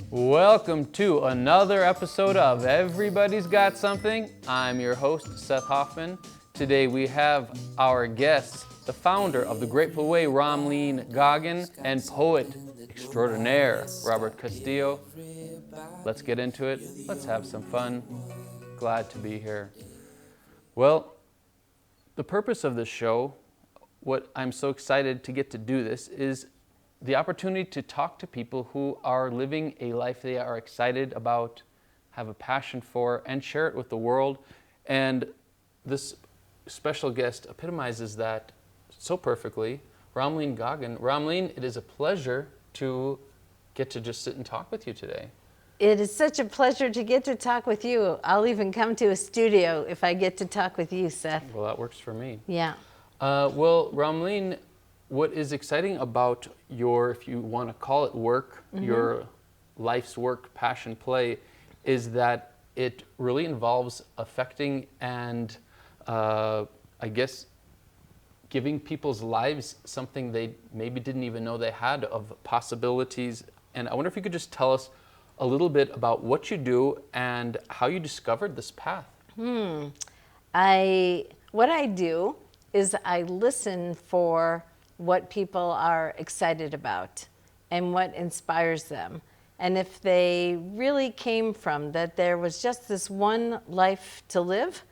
Welcome to another episode of Everybody's Got Something. I'm your host, Seth Hoffman. Today we have our guests, the founder of the Grateful Way, Ramleen Goggin, and poet extraordinaire, Robert Castillo. Let's get into it. Let's have some fun. Glad to be here. Well, the purpose of this show, what I'm so excited to get to do this, is the opportunity to talk to people who are living a life they are excited about, have a passion for, and share it with the world. And this special guest epitomizes that so perfectly, Ramleen Goggin. Ramleen, it is a pleasure to get to just sit and talk with you today. It is such a pleasure to get to talk with you. I'll even come to a studio if I get to talk with you, Seth. Well, that works for me. Yeah. Well, Ramleen, what is exciting about your, if you want to call it work, your life's work, passion, play, is that it really involves affecting and I guess giving people's lives something they maybe didn't even know they had of possibilities. And I wonder if you could just tell us a little bit about what you do and how you discovered this path. What I do is I listen for what people are excited about and what inspires them. And if they really came from that there was just this one life to live,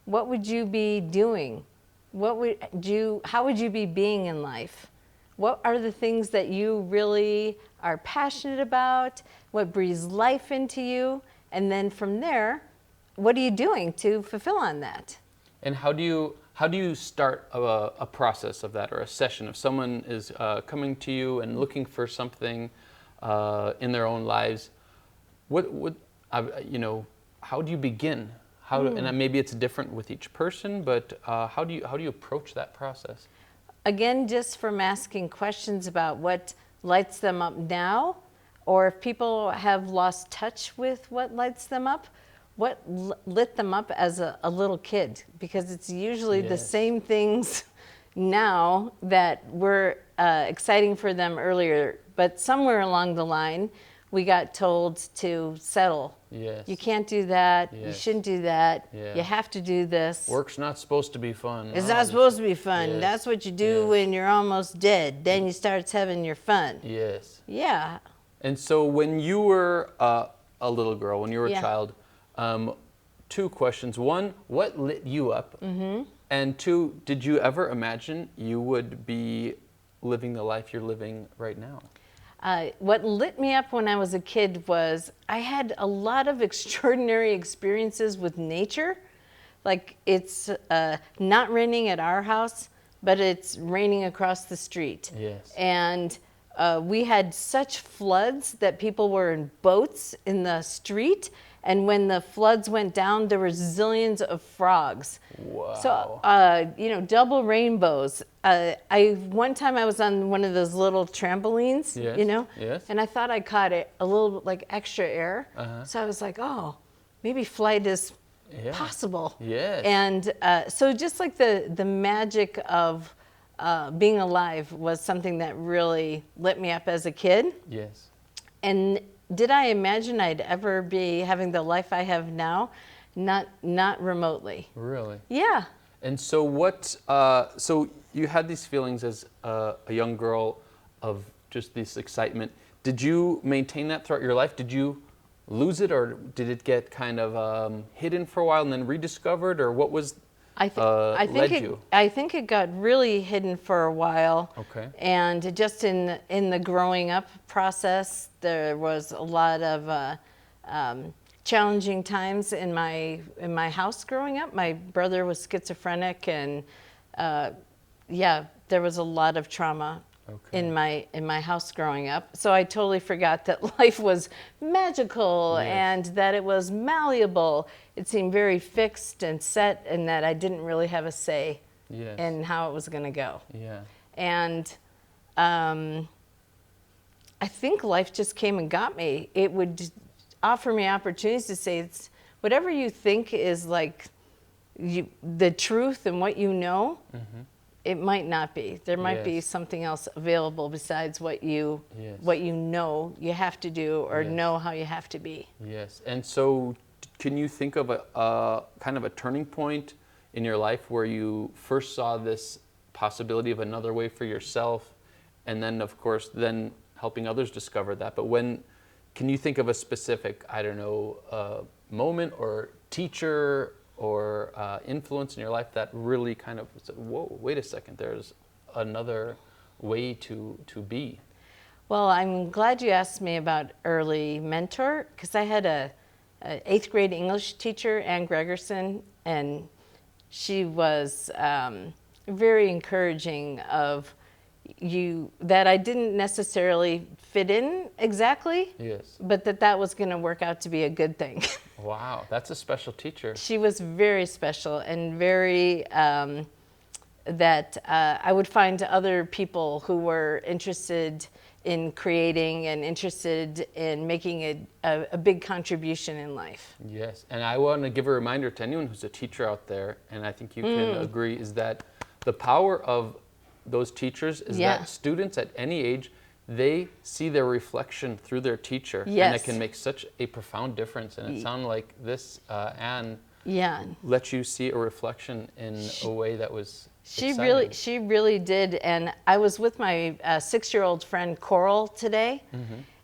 what would you be doing? How would you be being in life? What are the things that you really are passionate about? What breathes life into you? And then from there, what are you doing to fulfill on that? And how do you start a process of that, or a session? If someone is coming to you and looking for something in their own lives, how do you begin? And maybe it's different with each person, but how do you approach that process? Again, just from asking questions about what lights them up now, or if people have lost touch with what lights them up, what lit them up as a little kid, because it's usually the same things now that were exciting for them earlier, but somewhere along the line we got told to settle. Yes. You can't do that. Yes. You shouldn't do that. Yeah. You have to do this. Work's not supposed to be fun. It's not supposed to be fun. Yes. That's what you do when you're almost dead. Then you start having your fun. Yes. Yeah. And so when you were a little girl, when you were a child, two questions. One, what lit you up? And two, did you ever imagine you would be living the life you're living right now? What lit me up when I was a kid was I had a lot of extraordinary experiences with nature. Like it's not raining at our house, but it's raining across the street. Yes. And we had such floods that people were in boats in the street. And when the floods went down, there were zillions of frogs. Wow. So, double rainbows. One time I was on one of those little trampolines, Yes. and I thought I caught it a little like extra air. So I was like, oh, maybe flight is possible. Yes. And so just like the magic of being alive was something that really lit me up as a kid. Yes. And did I imagine I'd ever be having the life I have now? Not remotely. Really? Yeah. And so so you had these feelings as a young girl of just this excitement. Did you maintain that throughout your life? Did you lose it, or did it get kind of hidden for a while and then rediscovered, or what was I think it got really hidden for a while. Okay. And just in the growing up process, there was a lot of challenging times in my house growing up. My brother was schizophrenic, and there was a lot of trauma in my house growing up. So I totally forgot that life was magical and that it was malleable. It seemed very fixed and set, and that I didn't really have a say in how it was going to go. Yeah. And I think life just came and got me. It would offer me opportunities to say, it's whatever you think is like the truth and what you know, it might not be. There might be Yes. something else available besides what you Yes. know you have to do or Yes. know how you have to be. Yes. And so, can you think of a kind of a turning point in your life where you first saw this possibility of another way for yourself, and then, of course, then helping others discover that? But when can you think of a specific, I don't know, moment or teacher or influence in your life that really kind of said, "Whoa, wait a second, there's another way to be"? Well, I'm glad you asked me about early mentor, because I had a 8th grade English teacher, Ann Gregerson, and she was very encouraging of you, that I didn't necessarily fit in exactly, Yes. but that was going to work out to be a good thing. Wow, that's a special teacher. She was very special and very, that I would find other people who were interested in creating and interested in making a big contribution in life. Yes, and I want to give a reminder to anyone who's a teacher out there, and I think you can agree, is that the power of those teachers is Yeah. that students at any age, they see their reflection through their teacher, and Yes. it can make such a profound difference. And it sounded like this, Anne, Yeah. let you see a reflection in a way that was She exciting. really did. And I was with my 6-year-old friend Coral today,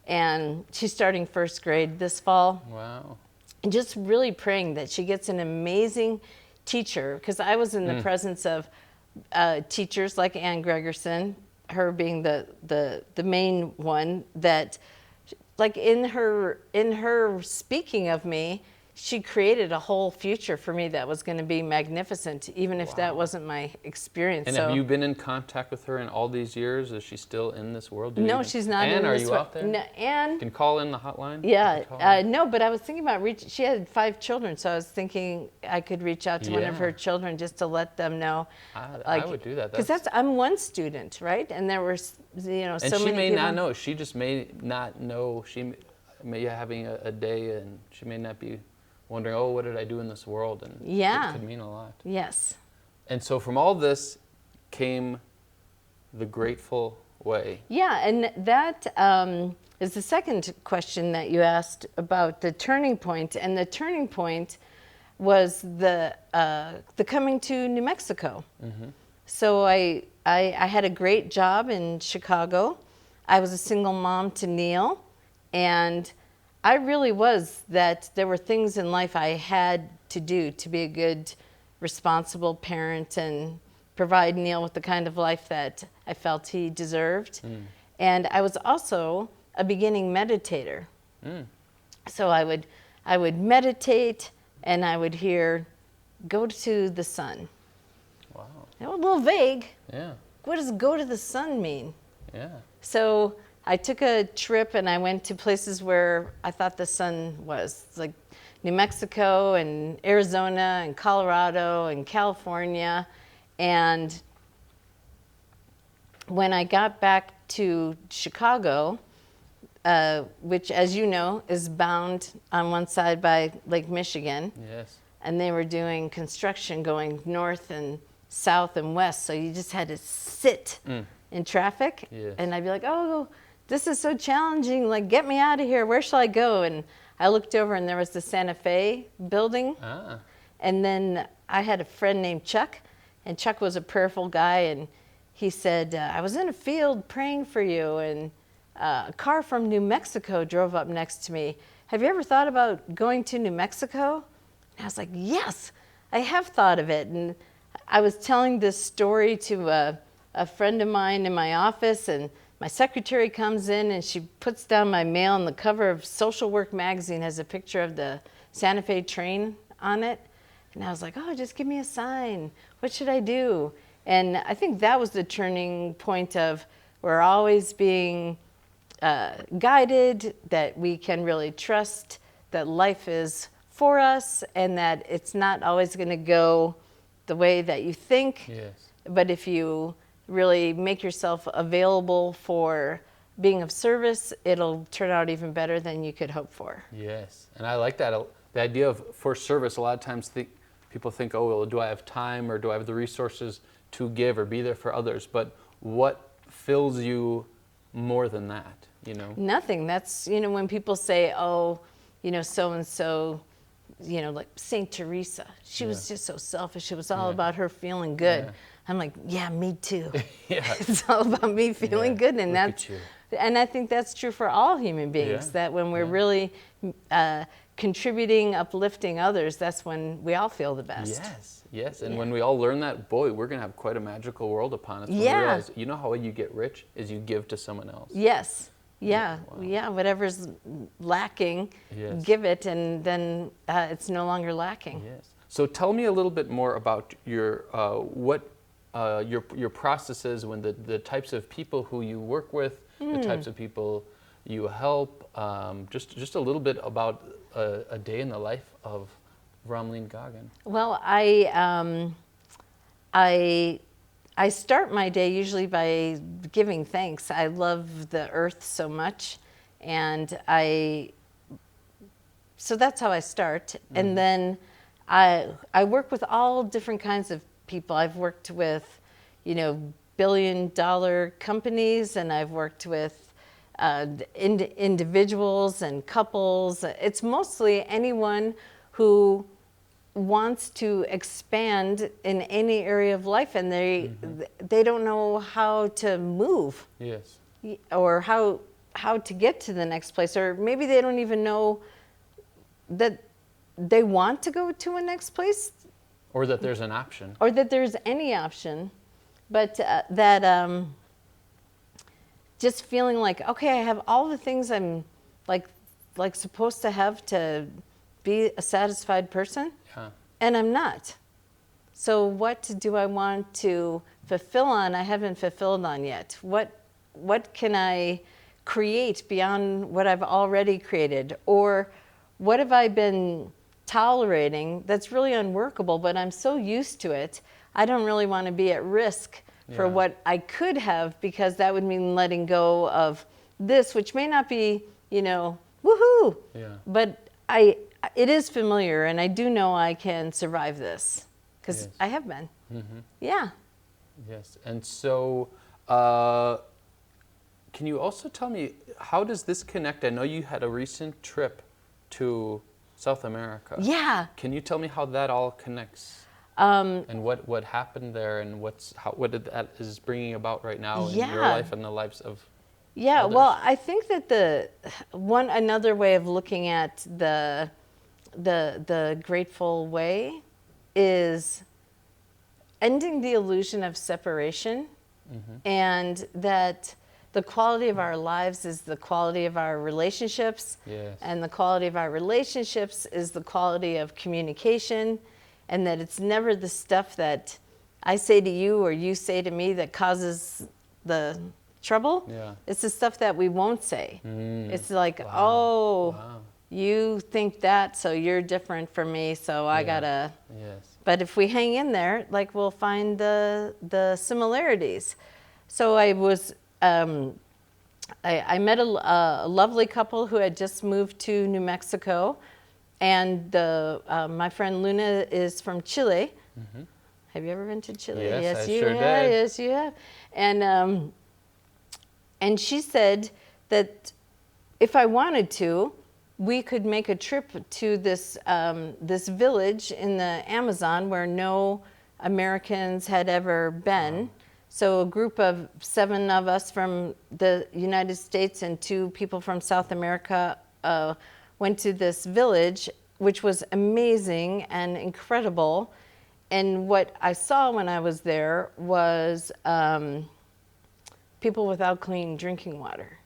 and she's starting 1st grade this fall. Wow. And just really praying that she gets an amazing teacher, because I was in the presence of teachers like Ann Gregerson, her being the main one, that like in her speaking of me, she created a whole future for me that was going to be magnificent, even if that wasn't my experience. And so, have you been in contact with her in all these years? Is she still in this world? Do you no, even- she's not Anne, in are this you wor- out there? No, Ann, You can call in the hotline? yeah, You can call in. no, but I was thinking about she had 5 children, so I was thinking I could reach out to one of Yeah. her children just to let them know. I would do that. Because I'm one student, right? And there were, so And many she may people. not know. She just may not know. She may be having a day, and she may not be wondering, oh, what did I do in this world? And Yeah. it could mean a lot. Yes. And so from all this came the grateful way. Yeah, and that is the second question that you asked about the turning point. And the turning point was the coming to New Mexico. So I had a great job in Chicago. I was a single mom to Neil, and I really was that there were things in life I had to do to be a good, responsible parent and provide Neil with the kind of life that I felt he deserved. And I was also a beginning meditator. So I would meditate, and I would hear, go to the sun. Wow. It was a little vague. Yeah. What does go to the sun mean? Yeah. So I took a trip, and I went to places where I thought the sun was, like New Mexico and Arizona and Colorado and California. And when I got back to Chicago, which, as you know, is bound on one side by Lake Michigan, Yes. and they were doing construction going north and south and west, so you just had to sit in traffic. Yes. And I'd be like, oh, this is so challenging, like, get me out of here, where shall I go? And I looked over, and there was the Santa Fe building. Ah. And then I had a friend named Chuck, and Chuck was a prayerful guy, and he said, I was in a field praying for you, and a car from New Mexico drove up next to me. Have you ever thought about going to New Mexico? And I was like, yes, I have thought of it. And I was telling this story to a friend of mine in my office, and my secretary comes in, and she puts down my mail, and the cover of Social Work magazine has a picture of the Santa Fe train on it. And I was like, oh, just give me a sign. What should I do? And I think that was the turning point of we're always being guided, that we can really trust that life is for us, and that it's not always going to go the way that you think. Yes. But if you really make yourself available for being of service, it'll turn out even better than you could hope for. Yes. And I like that. The idea of for service, a lot of times people think, oh, well, do I have time or do I have the resources to give or be there for others, but what fills you more than that, you know? Nothing. That's, you know, when people say, oh, you know, so-and-so, you know, like Saint Teresa, she was just so selfish. It was all about her feeling good. I'm like, yeah, me too. It's all about me feeling good. And and I think that's true for all human beings, that when we're really contributing, uplifting others, that's when we all feel the best. Yes. And when we all learn that, boy, we're going to have quite a magical world upon us. When we realize, you know how you get rich is you give to someone else. Whatever's lacking, give it, and then it's no longer lacking. So tell me a little bit more about your processes, when the types of people who you work with, the types of people you help. Just a little bit about a day in the life of Ramleen Goggin. Well, I start my day usually by giving thanks. I love the earth so much, and so that's how I start. And then I work with all different kinds of people. I've worked with, you know, billion-dollar companies, and I've worked with individuals and couples. It's mostly anyone who wants to expand in any area of life, and they don't know how to move, or how to get to the next place, or maybe they don't even know that they want to go to a next place, or that there's an option, or that there's any option, but just feeling like, okay, I have all the things I'm like supposed to have to be a satisfied person, and I'm not. So what do I want to fulfill on? I haven't fulfilled on yet. What can I create beyond what I've already created? Or what have I been tolerating that's really unworkable, but I'm so used to it, I don't really want to be at risk for what I could have, because that would mean letting go of this, which may not be, you know, woohoo, but it is familiar, and I do know I can survive this, because I have been. And so can you also tell me, how does this connect? I know you had a recent trip to South America. Can you tell me how that all connects? And what happened there, and what that is bringing about right now in your life and the lives of others? Well, I think that another way of looking at the grateful way is ending the illusion of separation, and that the quality of our lives is the quality of our relationships, and the quality of our relationships is the quality of communication, and that it's never the stuff that I say to you or you say to me that causes the trouble. It's the stuff that we won't say. It's like, you think that, so you're different from me, so I gotta. But if we hang in there, like, we'll find the similarities. So I was, I met a lovely couple who had just moved to New Mexico, and my friend Luna is from Chile. Have you ever been to Chile? Yes, I you sure have. did. Yes, you have. And she said that if I wanted to, we could make a trip to this this village in the Amazon where no Americans had ever been. So a group of 7 of us from the United States and 2 people from South America went to this village, which was amazing and incredible. And what I saw when I was there was people without clean drinking water.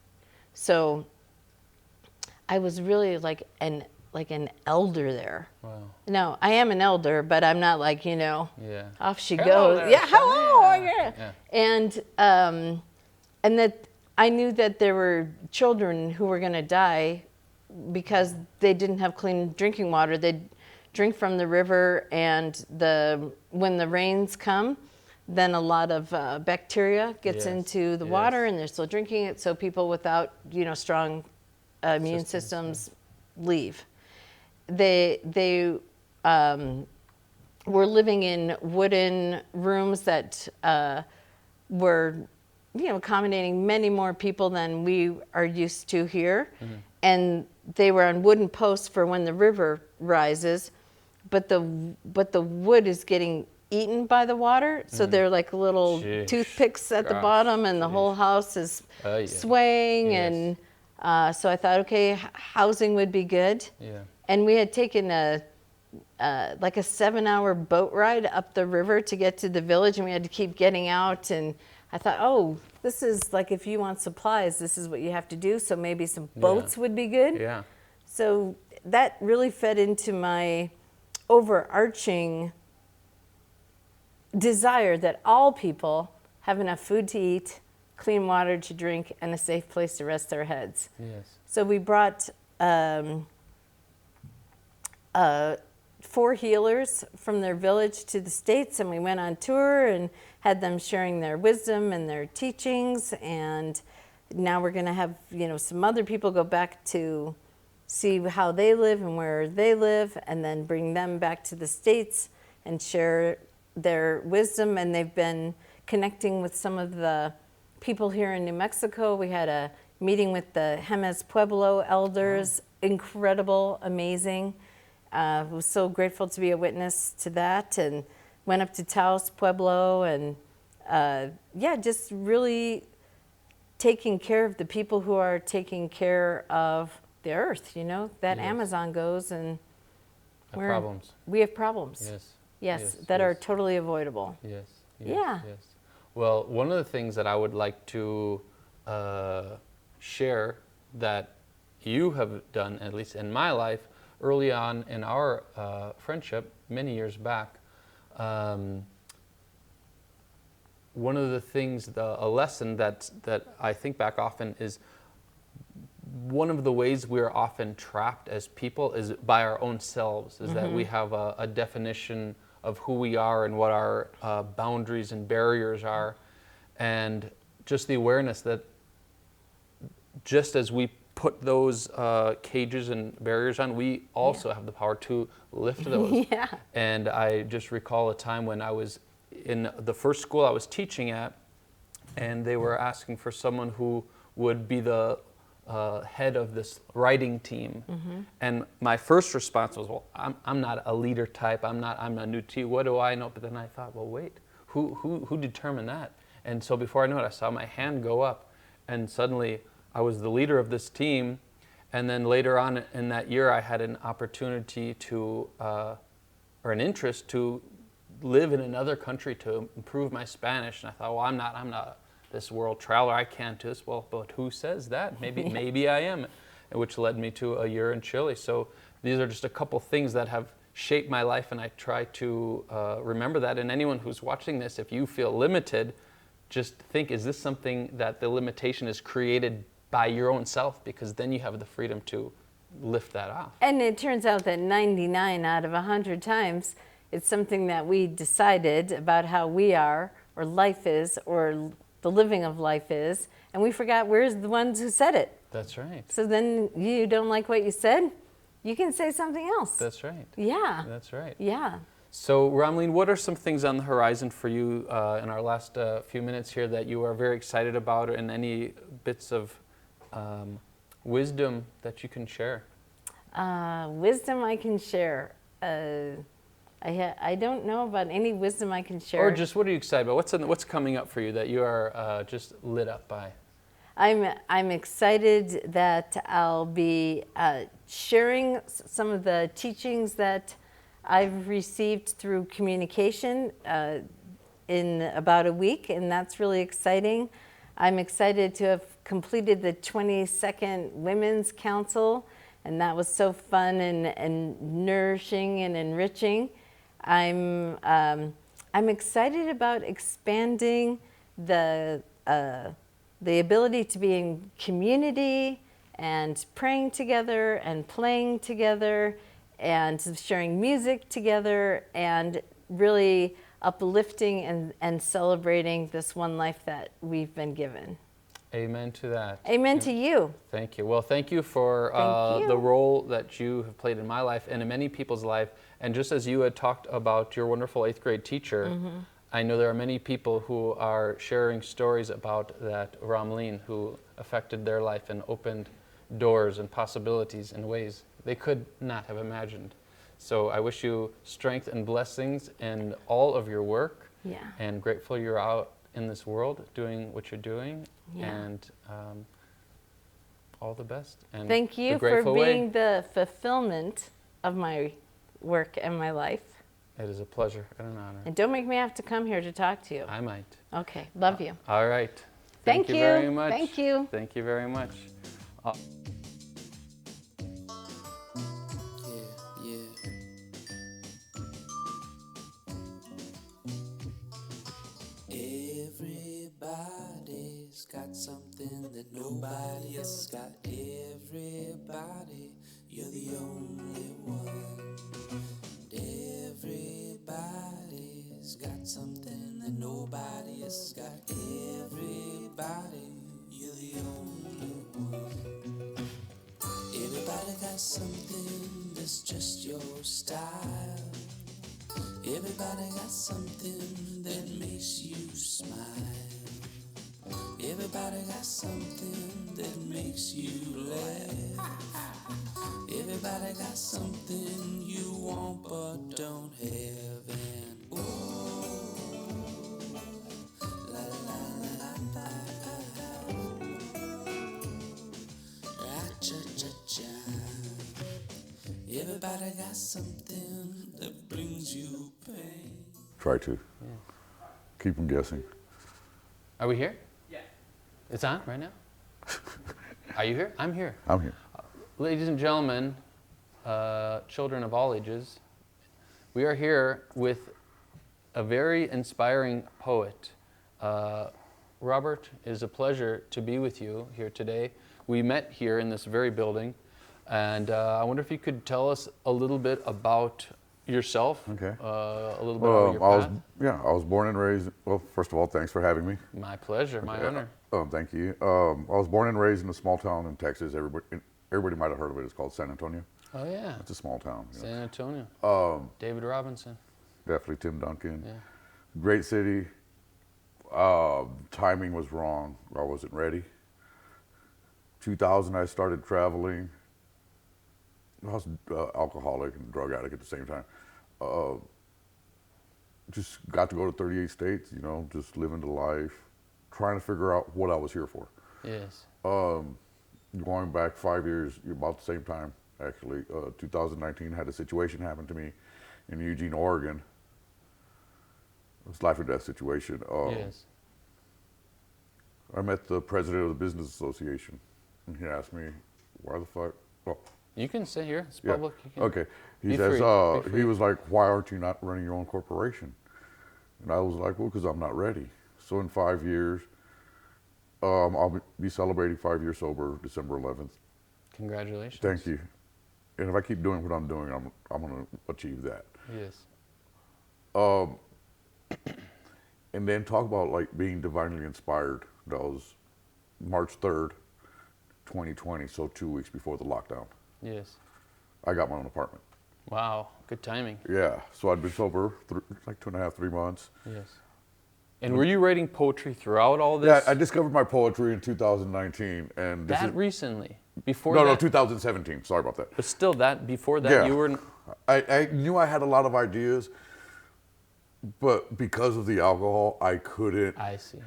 So I was really like an elder there. No, I am an elder, but I'm not like, you know, off she goes. Hello. And that I knew that there were children who were going to die because they didn't have clean drinking water. They'd drink from the river, and when the rains come, then a lot of bacteria gets into the water, and they're still drinking it. So people without, you know, strong immune systems leave. They were living in wooden rooms that were, accommodating many more people than we are used to here. And they were on wooden posts for when the river rises, but the wood is getting eaten by the water, so they're like little toothpicks at the bottom, and the whole house is swaying. And so I thought, okay, housing would be good. And we had taken like a 7-hour boat ride up the river to get to the village, and we had to keep getting out. And I thought, oh, this is like, if you want supplies, this is what you have to do. So maybe some boats would be good. So that really fed into my overarching desire that all people have enough food to eat, clean water to drink, and a safe place to rest their heads. So we brought 4 healers from their village to the States, and we went on tour and had them sharing their wisdom and their teachings. And now we're going to have, some other people go back to see how they live and where they live, and then bring them back to the States and share their wisdom. And they've been connecting with some of the people here in New Mexico. We had a meeting with the Jemez Pueblo elders. Incredible, amazing. Was so grateful to be a witness to that, and went up to Taos Pueblo, and just really taking care of the people who are taking care of the earth. That Amazon goes, and we have problems. Yes, that are totally avoidable. Well, one of the things that I would like to share that you have done, at least in my life, early on in our friendship, many years back, one of the things, a lesson that I think back often is, one of the ways we're often trapped as people is by our own selves, is that we have a definition of who we are and what our boundaries and barriers are. And just the awareness that just as we put those cages and barriers on, we also have the power to lift those. And I just recall a time when I was in the first school I was teaching at, and they were asking for someone who would be the head of this writing team. And my first response was, well, I'm not a leader type. I'm a new T. What do I know? But then I thought, well, wait, who determined that? And so before I knew it, I saw my hand go up, and suddenly I was the leader of this team. And then later on in that year, I had an opportunity to, or an interest to live in another country to improve my Spanish. And I thought, well, I'm not this world traveler. I can't do this. Well, but who says that? Maybe I am, which led me to a year in Chile. So these are just a couple things that have shaped my life, and I try to remember that. And anyone who's watching this, if you feel limited, just think, is this something that the limitation is created by your own self? Because then you have the freedom to lift that off. And it turns out that 99 out of 100 times, it's something that we decided about how we are, or life is, or the living of life is, and we forgot we're the ones who said it. That's right. So then you don't like what you said, you can say something else. That's right. Yeah. That's right. Yeah. So, Ramleen, what are some things on the horizon for you in our last few minutes here that you are very excited about, and any bits of wisdom that you can share? Wisdom I can share. I don't know about any wisdom I can share. Or just what are you excited about? What's coming up for you that you are just lit up by? I'm excited that I'll be sharing some of the teachings that I've received through communication in about a week, and that's really exciting. I'm excited to have completed the 22nd Women's Council, and that was so fun and nourishing and enriching. I'm excited about expanding the ability to be in community and praying together and playing together and sharing music together, and really uplifting and celebrating this one life that we've been given. Amen to that. Amen to you. Thank you. Well, thank you for Thank you. the role that you have played in my life and in many people's life. And just as you had talked about your wonderful 8th grade teacher, I know there are many people who are sharing stories about that Ramleen, who affected their life and opened doors and possibilities in ways they could not have imagined. So I wish you strength and blessings in all of your work. Yeah. And grateful you're out in this world doing what you're doing. Yeah. And all the best. And Thank the you for Grateful being Way. the fulfillment of my work and my life. It is a pleasure and an honor. And don't make me have to come here to talk to you. I might. Okay. Love you. All right. Thank you you. very much. Thank you. Thank you very much. Everybody's got something that nobody else has got. Everybody, you're the only one. Everybody's got something that nobody else has got. Everybody, you're the only one. Everybody got something that's just your style. Everybody got something that makes you smile. Everybody got something that makes you laugh. Everybody got something you want but don't have. And oh, la la la la la, cha cha cha. Everybody got something that brings you pain. Try to. Keep them guessing. Are we here? Yeah. It's on right now? Are you here? I'm here. I'm here. Ladies and gentlemen, children of all ages, we are here with a very inspiring poet. Robert, it is a pleasure to be with you here today. We met here in this very building, and I wonder if you could tell us a little bit about yourself. Okay. A little bit about your path. I was born and raised. Well, first of all, thanks for having me. My pleasure, my honor. Thank you. I was born and raised in a small town in Texas. Everybody might have heard of it. It's called San Antonio. Oh yeah. It's a small town. San Antonio. David Robinson. Definitely Tim Duncan. Yeah. Great city. Timing was wrong. I wasn't ready. 2000, I started traveling. I was alcoholic and drug addict at the same time. Just got to go to 38 states, just living the life, trying to figure out what I was here for. Yes. Going back 5 years, about the same time, actually, 2019, had a situation happen to me in Eugene, Oregon. It was a life or death situation. Yes. I met the president of the Business Association, and he asked me, why the fuck? Well, You can sit here. It's yeah. public. You can Okay. He be says, free. Be free. he was like, why aren't you not running your own corporation? And I was like, well, because I'm not ready. So in 5 years, I'll be celebrating 5 years sober, December 11th. Congratulations. Thank you. And if I keep doing what I'm doing, I'm going to achieve that. Yes. And then talk about like being divinely inspired. That was March 3rd, 2020, so 2 weeks before the lockdown. Yes. I got my own apartment. Wow. Good timing. Yeah, so I'd been sober like 2.5, 3 months. Yes. And were you writing poetry throughout all this? Yeah, I discovered my poetry in 2019, and this that is recently. Before no, that, no, 2017. Sorry about that. But still, that before that, Yeah. you were. I knew I had a lot of ideas, but because of the alcohol, I couldn't I see.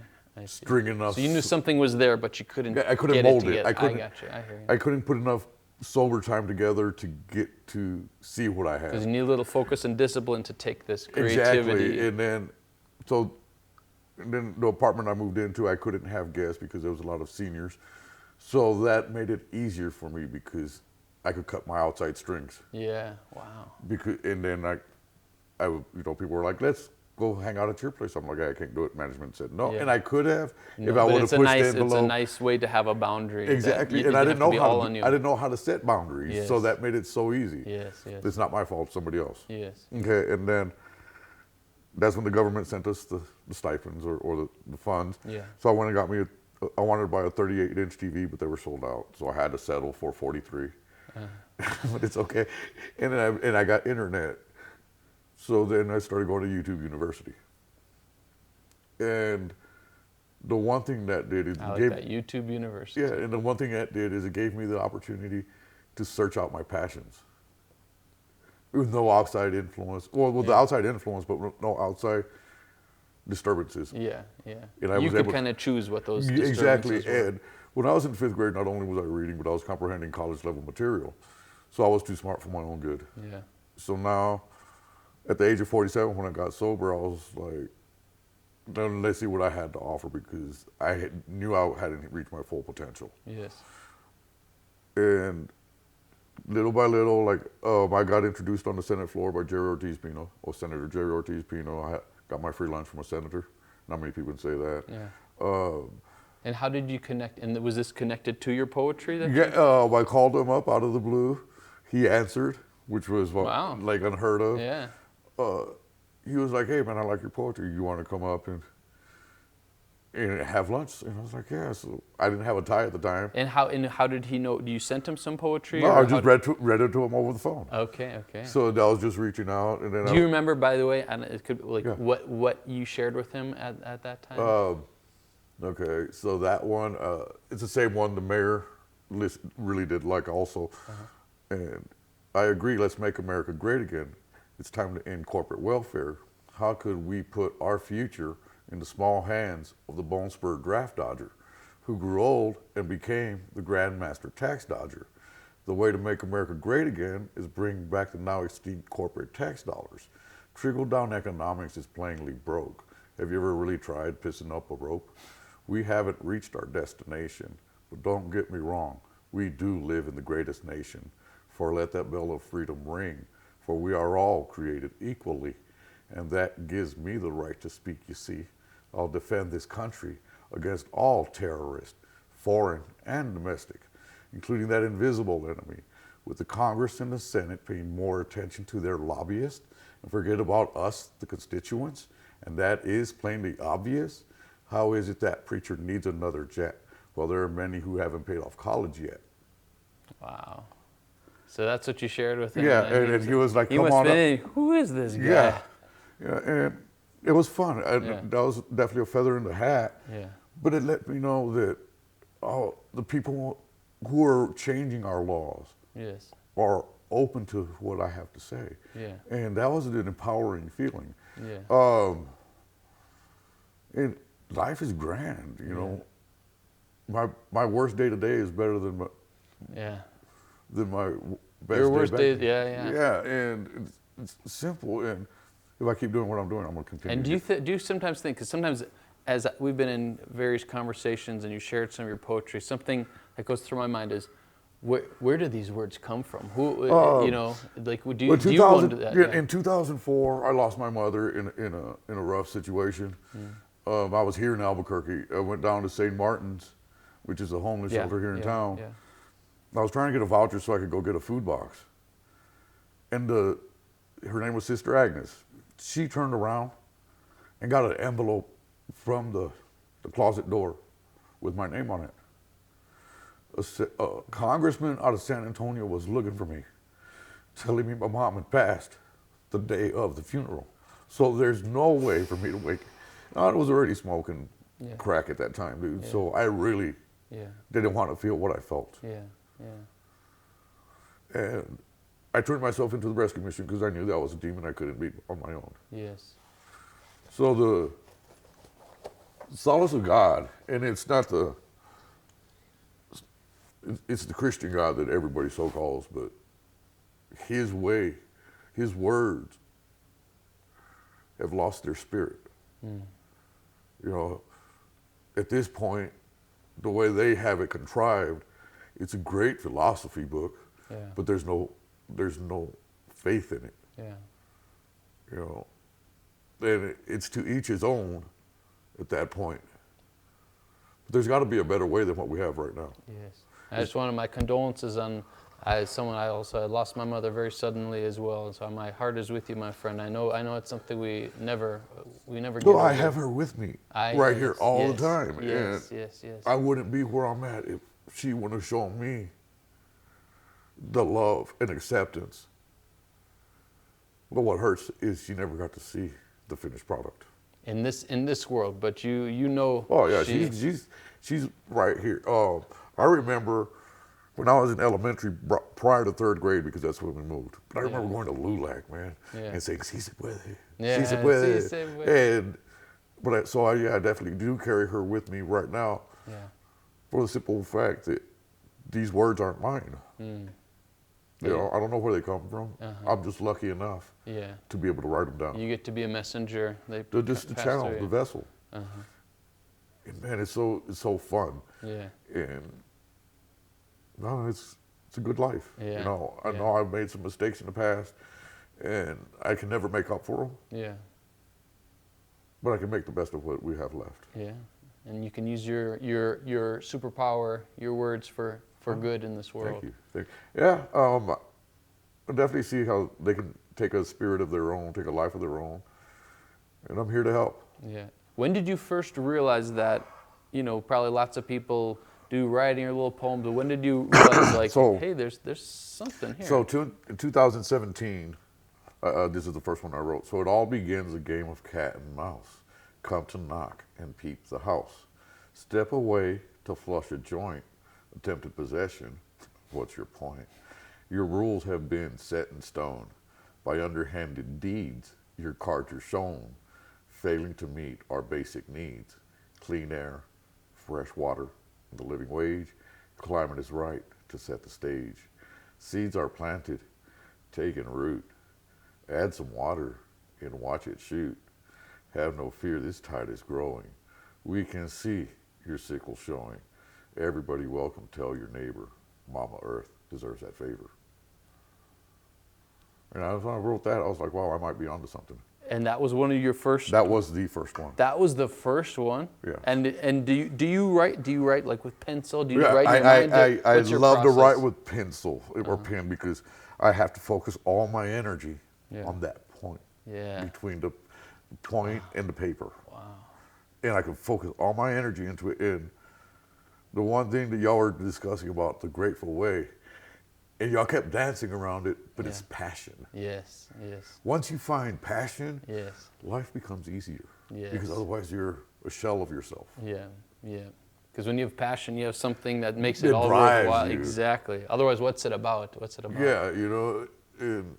string enough. So you knew something was there, but you couldn't. I couldn't get mold it. it. I couldn't. got you. I hear you. I couldn't put enough sober time together to get to see what I Because had. you need a little focus and discipline to take this creativity. Exactly, and then the apartment I moved into, I couldn't have guests because there was a lot of seniors. So that made it easier for me because I could cut my outside strings. Yeah. Wow. And then I would, people were like, let's go hang out at your place. I'm like, I can't do it. Management said no, Yeah. and I could have No, if I but would have pushed the It's a envelope. nice way to have a boundary. Exactly, That and I didn't know how. I I didn't know how to set boundaries, so Yes. that made it so easy. Yes. Yes. It's not my fault. Somebody else. Yes. Okay, and then that's when the government sent us the stipends or the funds. Yeah. So I went and got me I wanted to buy a 38-inch TV, but they were sold out, so I had to settle for 43. But it's okay. And then I got internet, so then I started going to YouTube University. And the one thing that did is I like that, YouTube University. Yeah, and the one thing that did is it gave me the opportunity to search out my passions. With no outside influence. Well, with the outside influence, but no outside disturbances. Yeah, yeah. And I you was could able kind of choose what those disturbances exactly. were. And when I was in 5th grade, not only was I reading, but I was comprehending college level material. So I was too smart for my own good. Yeah. So now, at the age of 47, when I got sober, I was like, then let's see what I had to offer, because knew I hadn't reached my full potential. Yes. And little by little, like, I got introduced on the Senate floor by Jerry Ortiz Pino, or Senator Jerry Ortiz Pino. I got my free lunch from a senator. Not many people can say that. Yeah. And how did you connect? And was this connected to your poetry? I called him up out of the blue. He answered, which was wow. like unheard of. Yeah. He was like, "Hey man, I like your poetry. You want to come up and have lunch?" And I was like, "Yeah." So I didn't have a tie at the time. And how did he know? You sent him some poetry? No, I just read it to him over the phone. Okay, okay. So I was just reaching out, and then. Do you remember, by the way, and it could yeah. what you shared with him at that time? Okay, so that one, it's the same one the mayor really did like also. And I agree, let's make America great again. It's time to end corporate welfare. How could we put our future in the small hands of the bone spur draft dodger who grew old and became the grandmaster tax dodger? The way to make America great again is bring back the now extinct corporate tax dollars. Trickle-down economics is plainly broke. Have you ever really tried pissing up a rope? We haven't reached our destination, but don't get me wrong, we do live in the greatest nation. For let that bell of freedom ring, for we are all created equally, and that gives me the right to speak, you see. I'll defend this country against all terrorists, foreign and domestic, including that invisible enemy, with the Congress and the Senate paying more attention to their lobbyists and forget about us, the constituents, and that is plainly obvious. How is it that preacher needs another jet? Well, there are many who haven't paid off college yet. Wow. So that's what you shared with him? Yeah, and he was like, he come must on be, who is this guy? Yeah, and it was fun. That was definitely a feather in the hat. Yeah. But it let me know that the people who are changing our laws are open to what I have to say. Yeah. And that was an empowering feeling. Yeah. And life is grand, you know. My worst day today is better than my best Your worst day. Yeah, and it's simple. And if I keep doing what I'm doing, I'm going to continue. And do you sometimes think, because sometimes as we've been in various conversations and you shared some of your poetry, something that goes through my mind is, where do these words come from? Who, you know, like, do you wonder that? Yeah. In 2004, I lost my mother in a rough situation. I was here in Albuquerque. I went down to St. Martin's, which is a homeless shelter here in town. Yeah. I was trying to get a voucher so I could go get a food box. And her name was Sister Agnes. She turned around and got an envelope from the closet door with my name on it. A congressman out of San Antonio was looking for me, telling me my mom had passed the day of the funeral. So there's no way for me to wake. I was already smoking crack at that time, dude. So I really didn't want to feel what I felt. And I turned myself into the rescue mission because I knew that was a demon I couldn't beat on my own. Yes. So the solace of God, and it's not it's the Christian God that everybody so calls, but his way, his words have lost their spirit. You know, at this point, the way they have it contrived, it's a great philosophy book, but there's no faith in it. You know, and it's to each his own at that point. But there's got to be a better way than what we have right now. Yes. I just wanted my condolences on I lost my mother very suddenly as well, and so my heart is with you, my friend. I know it's something we never get No, I over. have her with me Yes, here all yes, the time. Yes, and yes, yes. I wouldn't be where I'm at if she wouldn't have shown me the love and acceptance. But what hurts is she never got to see the finished product. In this world, but you know. Oh yeah, she's right here. I remember when I was in elementary, prior to third grade, because that's when we moved. But I remember going to LULAC, man, and saying "Si se puede," Yeah, "Si se puede," "Si se puede." and I definitely do carry her with me right now, for the simple fact that these words aren't mine. You know, I don't know where they come from. I'm just lucky enough to be able to write them down. You get to be a messenger. They're just the channel, the vessel. And man, it's so fun. Yeah. And no, it's a good life. Yeah. You know, I know I've made some mistakes in the past, and I can never make up for them. Yeah. But I can make the best of what we have left. Yeah. And you can use your superpower, your words for good in this world. Thank you. Yeah. I definitely see how they can take a spirit of their own, take a life of their own, and I'm here to help. Yeah. When did you first realize that? You know, probably lots of people do writing or little poems, but when did you realize, like, hey, there's something here? So in 2017, this is the first one I wrote. So it all begins a game of cat and mouse. Come to knock and peep the house. Step away to flush a joint. Attempted possession. What's your point? Your rules have been set in stone. By underhanded deeds, your cards are shown. Failing to meet our basic needs. Clean air, fresh water, the living wage. Climate is right to set the stage. Seeds are planted, taking root. Add some water and watch it shoot. Have no fear, this tide is growing. We can see your sickle showing. Everybody welcome, tell your neighbor. Mama Earth deserves that favor. And when I wrote that, I was like, wow, I might be onto something. And that was one of your first. That was the first one. That was the first one. Yeah. And do you write like with pencil? Do you write in your mind? I love to write with pencil or pen because I have to focus all my energy on that point. Yeah. Between the point and the paper. Wow. And I can focus all my energy into it. And the one thing that y'all were discussing about the Grateful Way, and y'all kept dancing around it, but it's passion. Yes, yes. Once you find passion, yes, life becomes easier. Yes. Because otherwise you're a shell of yourself. Yeah, yeah. Because when you have passion, you have something that makes it It all drives worthwhile. you. Exactly. Otherwise, what's it about? What's it about? Yeah, you know, and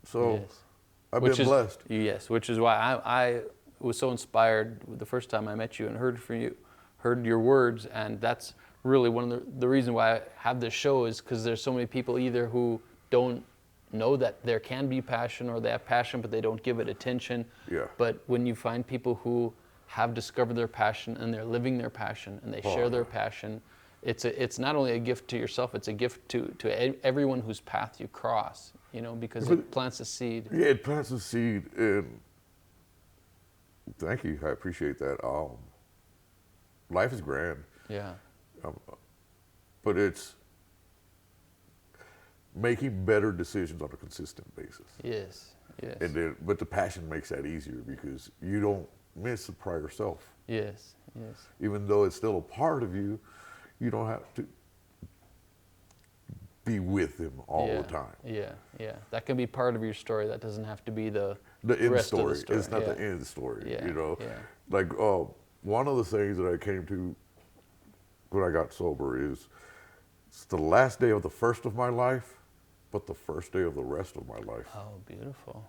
so Yes. I've been blessed. Yes, which is why I was so inspired the first time I met you and heard your words, and that's really one of the reason why I have this show is because there's so many people either who don't know that there can be passion or they have passion but they don't give it attention. Yeah. But when you find people who have discovered their passion and they're living their passion and they share their passion, it's not only a gift to yourself, it's a gift to everyone whose path you cross, you know, because it plants a seed. Yeah, it plants a seed, and thank you, I appreciate that. Life is grand. Yeah. But it's making better decisions on a consistent basis. Yes, yes. But the passion makes that easier because you don't miss the prior self. Yes, yes. Even though it's still a part of you, you don't have to be with them all the time. Yeah, yeah. That can be part of your story. That doesn't have to be the end rest story. Of the story. It's not the end story. Yeah, you know, yeah. like one of the things that I came to when I got sober is it's the last day of the first of my life, but the first day of the rest of my life. Oh, beautiful,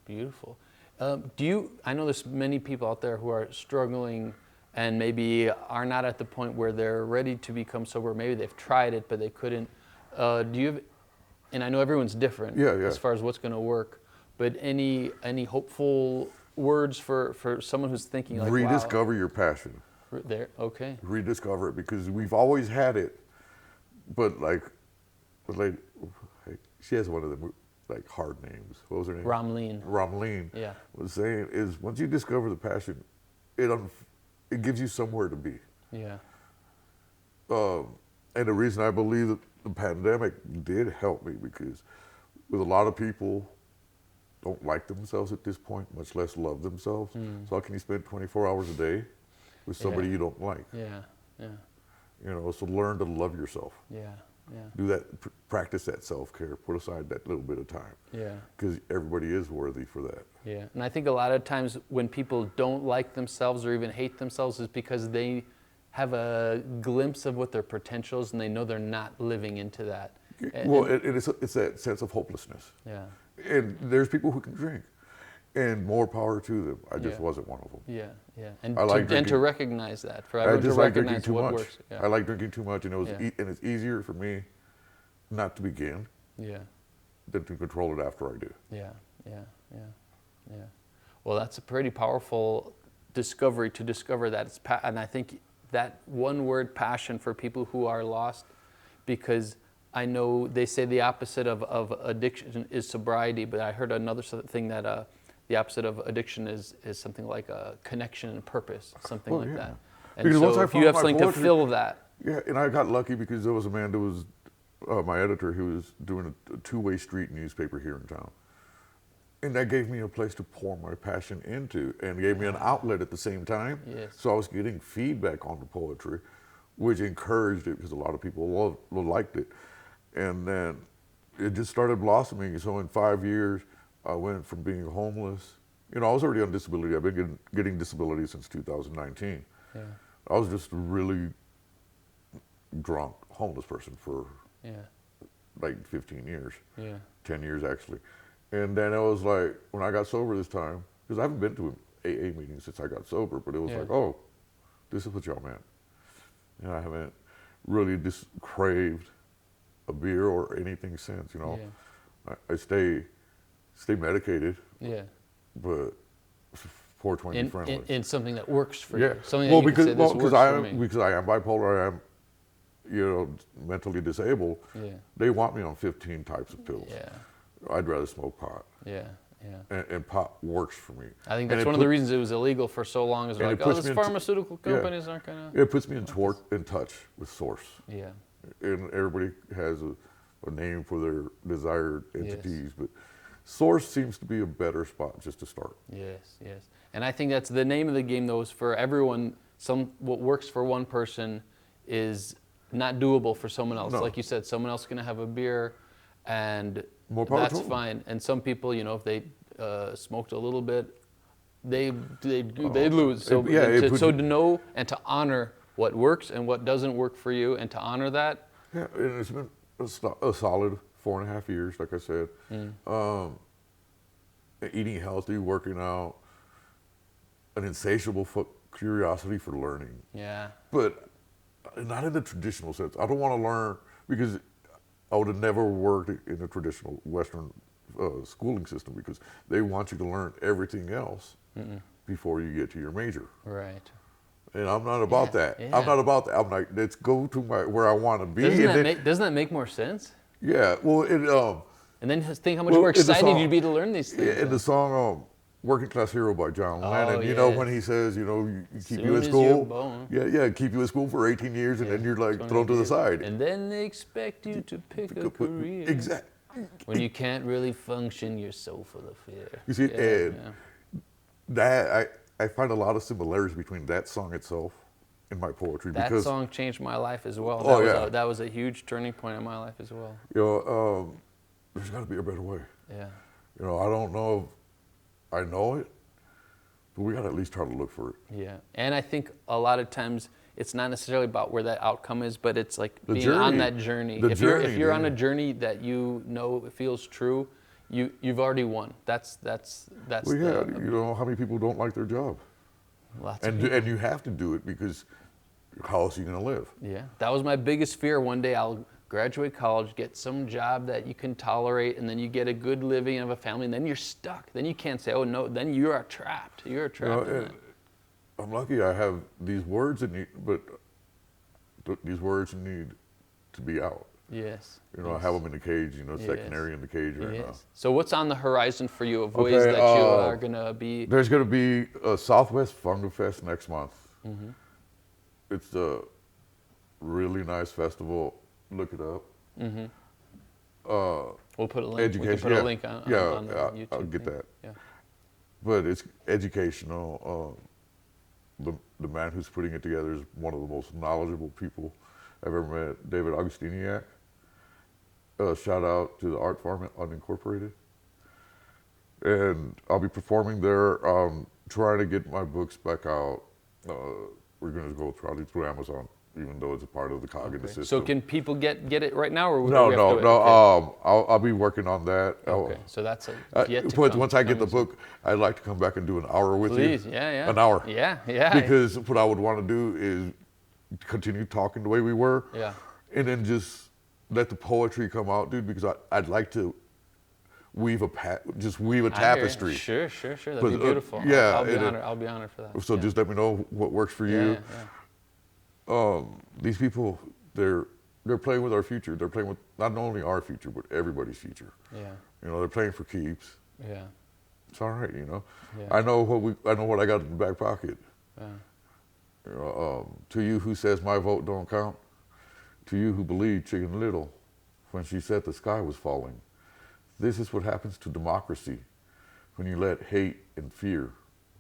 beautiful. I know there's many people out there who are struggling and maybe are not at the point where they're ready to become sober. Maybe they've tried it, but they couldn't. Do you have, and I know everyone's different as far as what's going to work, but any hopeful words for someone who's thinking like, rediscover your passion. There, okay. Rediscover it because we've always had it, but she has one of the like hard names. What was her name? Ramleen. Ramleen. Yeah. Was saying is once you discover the passion, it gives you somewhere to be. Yeah. And the reason I believe that the pandemic did help me, because with a lot of people don't like themselves at this point, much less love themselves. So how can you spend 24 hours a day with somebody you don't like? Yeah, yeah, You know, so learn to love yourself. yeah, yeah, Do that, practice that self-care, put aside that little bit of time. yeah. Because everybody is worthy for that. Yeah, and I think a lot of times when people don't like themselves or even hate themselves is because they have a glimpse of what their potential is and they know they're not living into that. Well, it's that sense of hopelessness. Yeah, And there's people who can drink, and more power to them. I just Yeah. wasn't one of them. yeah, yeah. And, I like and to drinking. recognize that, for I everyone to just like drinking recognize too what much. works. Yeah. I like drinking too much, and Yeah. and it's easier for me not to begin Yeah, than to control it after I do. yeah, yeah, yeah, yeah. Well, that's a pretty powerful discovery to discover that it's and I think that one word, passion, for people who are lost, because I know they say the opposite of addiction is sobriety, but I heard another thing that the opposite of addiction is something like a connection and purpose, something like yeah. that. And Because once so I if you found have my something to poetry- fill that, Yeah, and I got lucky because there was a man that was my editor who was doing a two-way street newspaper here in town. And that gave me a place to pour my passion into, and gave me an outlet at the same time. Yes. So I was getting feedback on the poetry, which encouraged it, because a lot of people liked it. And then it just started blossoming. So in 5 years, I went from being homeless. You know, I was already on disability. I've been getting disability since 2019. yeah, I was just a really drunk, homeless person for yeah, like 15 years, yeah, 10 years actually. And then it was like, when I got sober this time, because I haven't been to an AA meeting since I got sober, but it was Yeah. like, oh, this is what y'all meant. And I haven't really just craved a beer or anything since, you know. yeah, I stay medicated, yeah. but 420 friendly. In something that works for Yeah. you. Something Well, that you can say, this because works for me. because I am bipolar, I am, you know, mentally disabled. Yeah. They want me on 15 types of pills. Yeah, I'd rather smoke pot, yeah, yeah. and pot works for me. I think And that's it one of the reasons it was illegal for so long. Is and like, it oh, puts these me into- pharmaceutical yeah. companies aren't gonna. It puts me in touch with source, Yeah, and everybody has a name for their desired Yes. entities, but source seems to be a better spot just to start. yes, yes. And I think that's the name of the game, though, is for everyone. What works for one person is not doable for someone else. No. Like you said, someone else is gonna have a beer, and More power that's to 'em. fine. And some people, you know, if they smoked a little bit, they'd lose. So Yeah, it puts so you- to know and to honor what works and what doesn't work for you, and to honor that. Yeah, and it's been a solid 4.5 years, like I said. Eating healthy, working out, an insatiable curiosity for learning, Yeah, but not in the traditional sense. I don't want to learn, because I would have never worked in the traditional Western schooling system, because they want you to learn everything else before you get to your major. right. And I'm not about Yeah, that. yeah. I'm not about that. I'm like, let's go to where I want to be. Doesn't that make more sense? Yeah, well, And then just think how much Well, more in the excited song- you'd be to learn these things. in the song "Working Class Hero" by John Lennon, you know, yes. when he says, you know, you keep Soon you in as school, you're born. yeah, keep you in school for 18 years, and then you're like 20 thrown to the years. side. And then they expect you to pick a career. Exactly. When you can't really function, you're so full of fear. You see, Yeah, and yeah. that I find a lot of similarities between that song itself and my poetry, That because song changed my life as well. Oh, That was yeah. that was a huge turning point in my life as well. you know, there's got to be a better way. Yeah. You know, I don't know if I know it, but we got to at least try to look for it. Yeah. And I think a lot of times it's not necessarily about where that outcome is, but it's like The being on journey. that journey. The If journey, you're on yeah. a journey that you know feels true, you've already won. That's Well, yeah, you know, how many people don't like their job? lots of And people. and you have to do it, because how else are you going to live? Yeah, that was my biggest fear. One day I'll graduate college, get some job that you can tolerate, and then you get a good living and have a family, and then you're stuck. Then you can't say, oh no, then you are trapped. You're trapped in and it. I'm lucky I have these words but these words need to be out. Yes. You know, I have them in the cage. You know, it's that Yes. canary in the cage right now. Yes. So what's on the horizon for you of ways Okay, that you are going to be? There's going to be a Southwest Fungal Fest next month. Mm-hmm. It's the really nice festival. Look it up. We'll put a link. Education. We can put a link on the YouTube I'll get thing. that. Yeah. But it's educational. The man who's putting it together is one of the most knowledgeable people I've ever met, David Augustiniak. Shout out to the Art Farm Unincorporated. And I'll be performing there, trying to get my books back out. We're going to go probably through Amazon, even though it's a part of the cognitive system. So can people get it right now, or No. we have to wait? Okay. I'll be working on that. Okay, so that's yet to but come. once I get the book, I'd like to come back and do an hour with you. Please, yeah. An hour. Yeah. Because what I would want to do is continue talking the way we were. Yeah. And then just let the poetry come out, dude, because I'd like to weave a tapestry. Sure. That'd be beautiful. Yeah. I'll be honored for that. So just let me know what works for you. Yeah. These people, they're playing with our future. They're playing with not only our future, but everybody's future. Yeah. You know, they're playing for keeps. Yeah. It's all right, you know. Yeah. I know what I got in the back pocket. Yeah. You know, to you who says my vote don't count, to you who believe Chicken Little when she said the sky was falling. This is what happens to democracy when you let hate and fear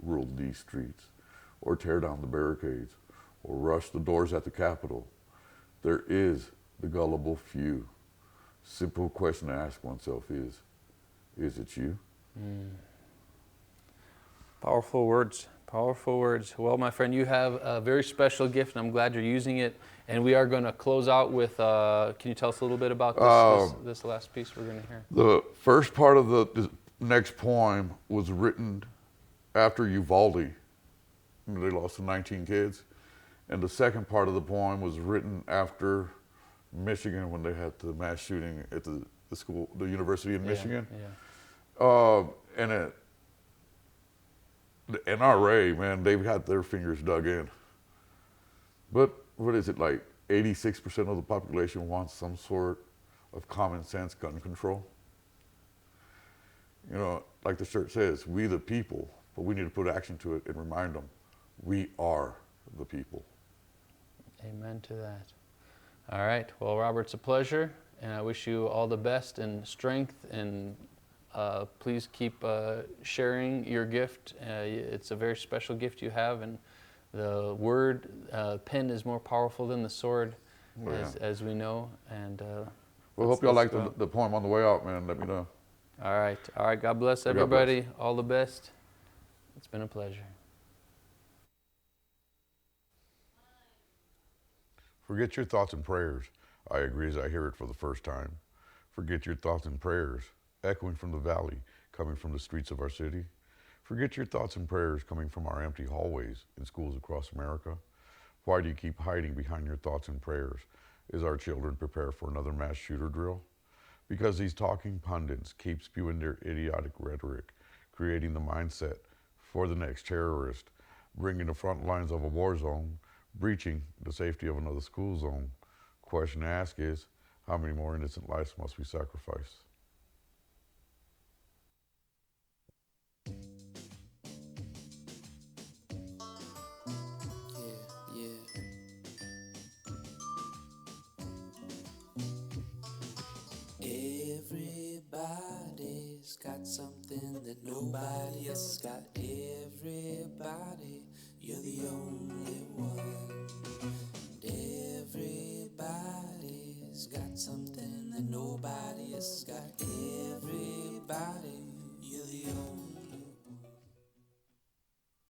rule these streets, or tear down the barricades, or rush the doors at the Capitol. There is the gullible few. Simple question to ask oneself is it you? Powerful words. Well, my friend, you have a very special gift, and I'm glad you're using it. And we are going to close out with, can you tell us a little bit about this last piece we're going to hear? The first part of the next poem was written after Uvalde. They lost 19 kids. And the second part of the poem was written after Michigan, when they had the mass shooting at the school, the University of Michigan. And the NRA, man, they've got their fingers dug in. But what is it, like 86% of the population wants some sort of common sense gun control? You know, like the shirt says, we the people, but we need to put action to it and remind them, we are the people. Amen to that. All right. Well, Robert, it's a pleasure, and I wish you all the best and strength, and please keep sharing your gift. It's a very special gift you have, and the word pen is more powerful than the sword, as we know. And well, hope y'all like the poem on the way out, man. Let me know. All right. God bless everybody. God bless. All the best. It's been a pleasure. Forget your thoughts and prayers. I agree as I hear it for the first time. Forget your thoughts and prayers, echoing from the valley, coming from the streets of our city. Forget your thoughts and prayers coming from our empty hallways in schools across America. Why do you keep hiding behind your thoughts and prayers as our children prepare for another mass shooter drill? Because these talking pundits keep spewing their idiotic rhetoric, creating the mindset for the next terrorist, bringing the front lines of a war zone, breaching the safety of another school zone. Question to ask is, how many more innocent lives must we sacrifice? Everybody's got something that nobody else has got. Everybody, you're the only one. Everybody's got something that nobody else has got. Everybody,